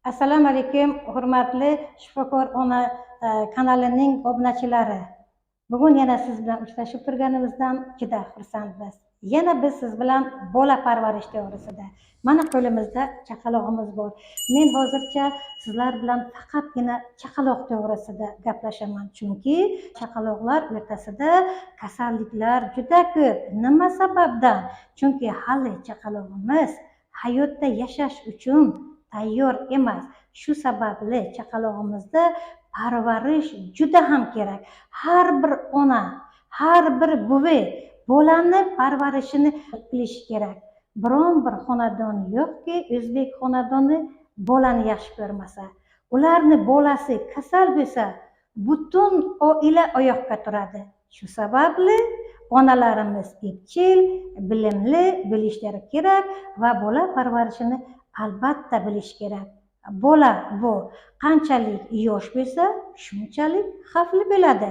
Assalomu alaykum, hurmatli Shifokor ona kanalining obunachilari. Bugun yana siz bilan uchrashib turganimizdan juda xursandmiz. Yana biz siz bilan bola parvarish to'g'risida. Mana qo'limizda chaqaloqimiz bor. Men hozircha sizlar bilan faqatgina chaqaloq to'g'risida gaplashaman, chunki chaqaloqlar o'rtasida kasalliklar juda ko'p. Nima sababdan? Chunki hali chaqalog'imiz hayotda yashash uchun tayyor emas. Shu sababli chaqalog'imizda parvarish juda ham kerak. Har bir ona, har bir buvi bolani parvarishini bilishi kerak. Biron bir xonadon yo'qki, o'zbek xonadoni bolani yaxshi ko'rmasa. Ularni bolasi kasal bo'lsa, butun oila oyoqqa turadi. Shu sababli onalarimiz epchil, bilimli bo'lishlari kerak va bola parvarishini albatta bilish kerak. Bola bu qanchalik yosh bo'lsa, shunchalik xavfli bo'ladi.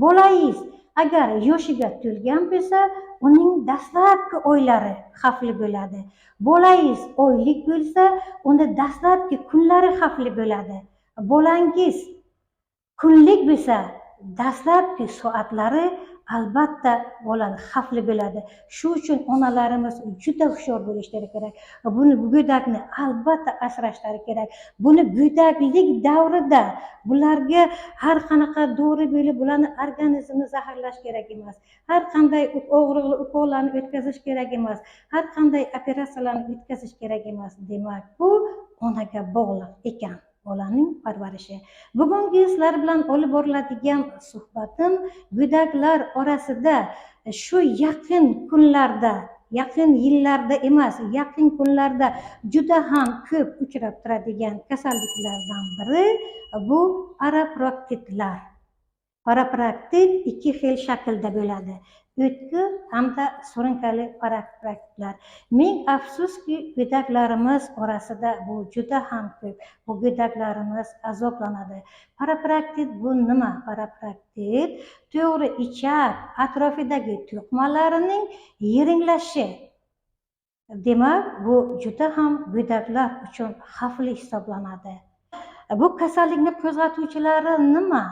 Bolangiz agar yoshiga to'lgan bo'lsa, uning dastlabki oylari xavfli bo'ladi. Bolangiz oylik bo'lsa, unda dastlabki kunlari xavfli bo'ladi. Bolangiz kunlik bo'lsa, dastlabki soatlari albatta bolani xavfli bo'ladi. Shu uchun onalarimiz juda hushyor bo'lishlari kerak. Buni go'dakni albatta asrashlari kerak. Buni go'daklik davrida bularga har qanaqa dori bo'lib bularni organizmini zaharlash kerak emas. Har qanday og'riqli ukollarni o'tkazish kerak emas. Har qanday operatsiyalarni o'tkazish kerak emas. Demak, bu onaga bog'liq ekan. Bolaning parvarishi. Bugungi sizlar bilan olib boriladigan suhbatim go'daklar orasida shu yaqin kunlarda, yaqin yillarda emas, yaqin kunlarda juda ham ko'p uchrab turadigan kasalliklardan biri bu paraproktitlar. Parapraktit ikki xil shaklda bo'ladi. O'tkir hamda surunkali parapraktitlar. Ming afsuski, go'daklarimiz orasida bu juda ham ko'p. Bu go'daklarimiz azoblanadi. Parapraktit bu nima? Parapraktit to'g'ri ichak atrofidagi to'qmalarining yiringlashi. Demak, bu juda ham go'daklar uchun xavfli hisoblanadi. Bu kasallikni qo'zg'atuvchilari nima?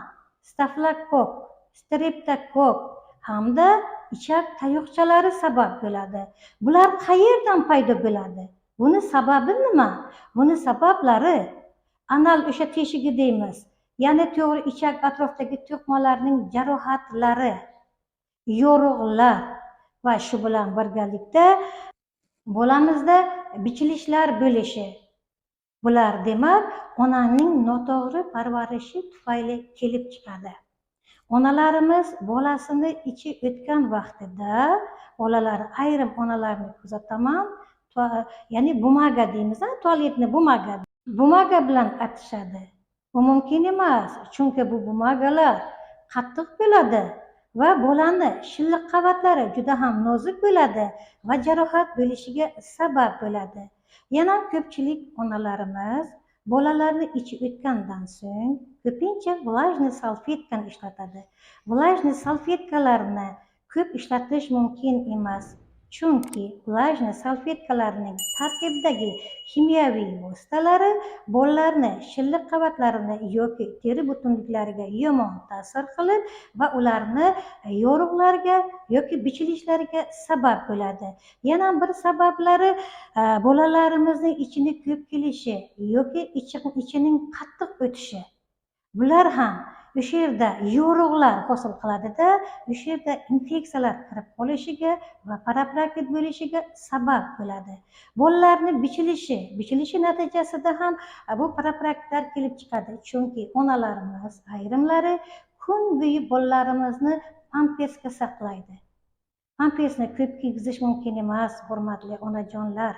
Stafilokokk, streptokokk hamda ichak tayoqchalari sabab bo'ladi. Bular qayerdan paydo bo'ladi? Buni sababi nima? Buni sabablari anal o'sha teshigi deymiz. Ya'ni to'g'ri ichak atrofidagi to'qmalarning jarohatlari, yo'riqlar va shu bilan birgalikda bolamizda bichilishlar bo'lishi. Bular demak onaning noto'g'ri parvarishi tufayli kelib chiqadi. Onalarimiz bolasini ichi o'tgan vaqtida, bolalar ayrim onalarni kuzataman, ya'ni bumaga deymiz, tualetni bumaga bilan atishadi. Bu mumkin emas, chunki bu bumagalar qattiq bo'ladi va bolani shilliq qavatlari juda ham nozik bo'ladi va jarohat bo'lishiga sabab bo'ladi. Yana ko'pchilik onalarimiz bolalarni ichi o'tgandan so'ng ko'pincha vlajniy salfetkani ishlatadi. Vlajniy salfetkalarni ko'p ishlatish mumkin emas, chunki vlajniy salfetkalarning tarkibidagi kimyoviy vositalari bolalarni shilliq qavatlarini yoki teri butunliklariga yomon ta'sir qilib va ularni yo'riqlarga yoki bichilishlarga sabab bo'ladi. Yana bir sabablari bolalarimizning ichini ko'p kelishi yoki ichining qattiq o'tishi. Bular ham o'sha yerda yo'riqlar hosil qiladida, o'sha yerda infeksiyalar kirib qolishiga va parapraktit bo'lishiga sabab bo'ladi. Bolalarni bichilishi natijasida ham bu parapraktitlar kelib chiqadi. Chunki onalarimiz ayrimlari kun bo'yi bolalarimizni pampersga saqlaydi. Pampersni ko'p kiygizish mumkin emas, hurmatli onajonlar.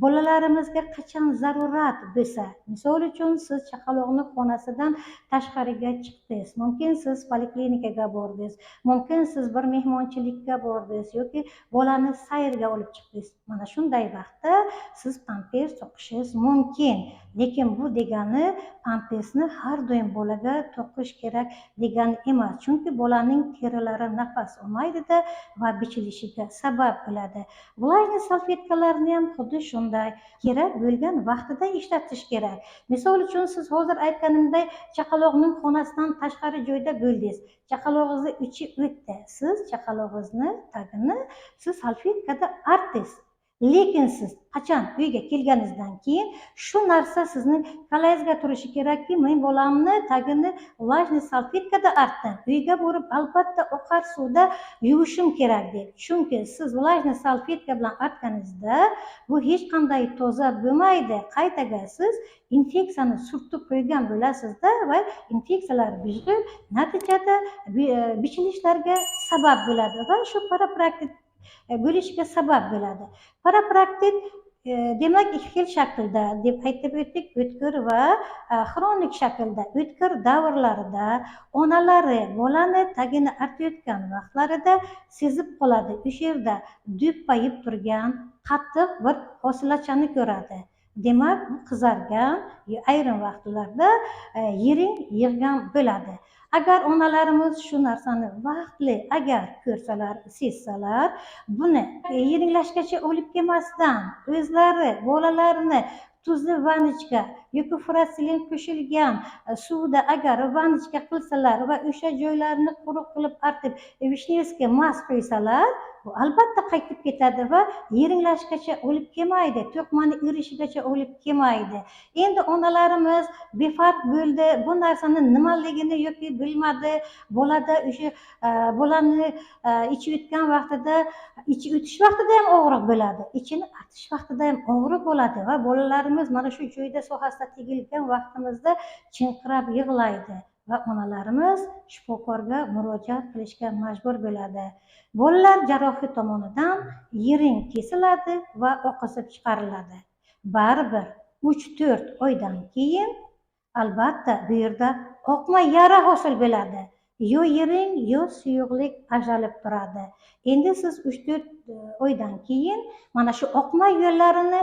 Bolalarimizga qachon zarurat bo'lsa, misol uchun siz chaqaloqni xonasidan tashqariga chiqdingiz, mumkin siz poliklinikaga bordingiz, mumkin siz bir mehmonchilikka bordingiz yoki bolani sayrga olib chiqdingiz. Mana shunday vaqtda siz pampers o'qishingiz mumkin. lekin bu degani pampersni har doim bolaga to'qish kerak degani emas, chunki bolaning terilari nafas olmaydida va bichilishiga sabab bo'ladi. Влажный salfetkalarni ham xuddi shunday kerak bo'lgan vaqtida ishlatish kerak. Misol uchun siz hozir aytganimday chaqaloqning xonasidan tashqari joyda bo'ldingiz, chaqalog'ingizni ichi o'tdi, siz chaqalog'ingizni tagini siz salfetkada artdingiz, lekin siz qachon uyga kelganingizdan keyin shu narsa sizni qalangizga turishi kerakki, men bolamni tagini влажный salfetkada artdim, uyga borib albatta oqar suvda yuvishim kerak deb. Chunki siz влажный salfetka bilan artganingizda bu hech qanday toza bo'lmaydi, qaytaga siz infeksiyani surtib qo'ygan bo'lasizda va infeksiyalar buzilib natijada bichilishlarga sabab bo'ladi va shu parapraktik bo'lishiga sabab bo'ladi. Parapraktik demak ikki xil shaklda deb aytib o'tdik, o'tkir va xronik shaklda. O'tkir davrlarida onalari bolani tagini artayotgan vaqtlarida sezib qoladi, o'sha yerda do'ppayib turgan qattiq bir hosilachani ko'radi. Demak, bu qizargan, ayrim vaqtlarda yiring yig'gan bo'ladi. Agar onalarimiz shu narsani vaqtli agar ko'rsalar, sezsalar, buni yiringlashgacha olib kelmasdan o'zlari bolalarini tuzli vanichka yoki frotselin qo'shilgan suvda agar vanichka qilsalar va o'sha joylarni quruq qilib artib vishnevskiy mas qo'ysalar, bu albatta qaytib ketadi va yiringlashgacha olib kelmaydi, to'qmani erishigacha olib kelmaydi. Endi onalarimiz befarq bo'ldi, bu narsani nimaligini yoki bilmadi, bolada o'sha bolani ichi o'tgan vaqtida, ichi o'tish vaqtida ham og'riq bo'ladi, ichini artish vaqtida ham og'riq bo'ladi va bolalarimiz mana shu joyda sohasida tegilgan vaqtimizda chinqirab yig'laydi va onalarimiz shifokorga murojaat qilishga majbur bo'ladi. Bolalar jarrohi tomonidan yiring kesiladi va oqizib chiqariladi. Baribir 3-4 oydan keyin albatta bu yerda oqma yara hosil bo'ladi. Yo yiring, yo suyuqlik ajralib turadi. Endi siz 3-4 oydan keyin mana shu oqma yo'llarini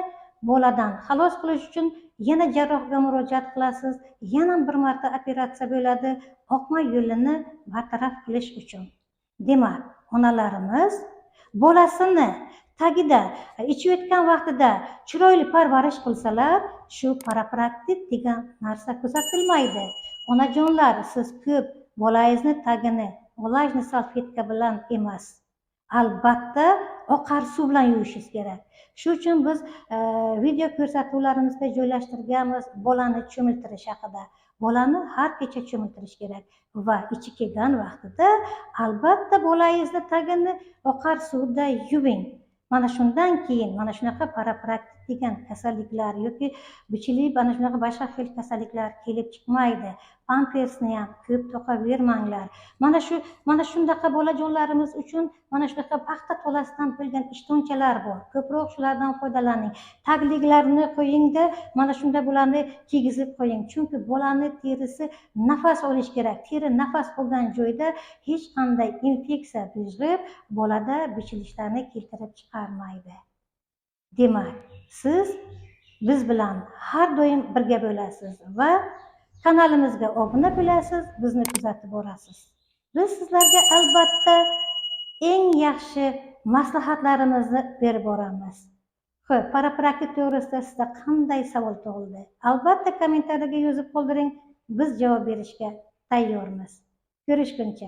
boladan xalos qilish uchun yana jarrohga murojaat qilasiz, yana bir marta operatsiya bo'ladi, oqma yo'lini bartaraf qilish uchun. Demak, onalarimiz bolasini tagida ichayotgan vaqtida chiroyli parvarish qilsalar, shu parapraktik degan narsa kuzatilmaydi. Onajonlar, siz ko'p bolangizni tagini влажный salfetka bilan emas, albatta oqar suv bilan yuvishingiz kerak. Shu uchun biz video ko'rsatuvlarimizda joylashtirganmiz bolani cho'miltirish haqida. Bolani har kecha cho'miltirish kerak va ichi kelgan vaqtida albatta bolangizni tagini oqar suvda yuving. Mana shundan keyin mana shunaqa parapraktik degan kasalliklar yoki bichilib mana shunaqa boshqa xil kasalliklar kelib chiqmaydi. Pampersni ham ko'p to'qavermanglar. Mana shunaqa bolajonlarimiz uchun mana shunaqa paxta tolasidan bo'lgan ishtonchalar bor. Ko'proq shulardan foydalaning. Tagliklarni qo'yingda, mana shunda bularni kiygizib qo'ying. Chunki bolani terisi nafas olish kerak. Teri nafas olgan joyda hech qanday infeksiya buzilib, bolada bichilishlarni keltirib chiqarmaydi. Demak, siz biz bilan har doim birga bo'lasiz va kanalimizga obuna bo'lasiz, bizni kuzatib borasiz. Biz sizlarga albatta eng yaxshi maslahatlarimizni berib boramiz. Xo'p, parapraktik to'g'risida sizda qanday savol tug'ildi? Albatta kommentariyaga yozib qoldiring, biz javob berishga tayyormiz. Ko'rishguncha.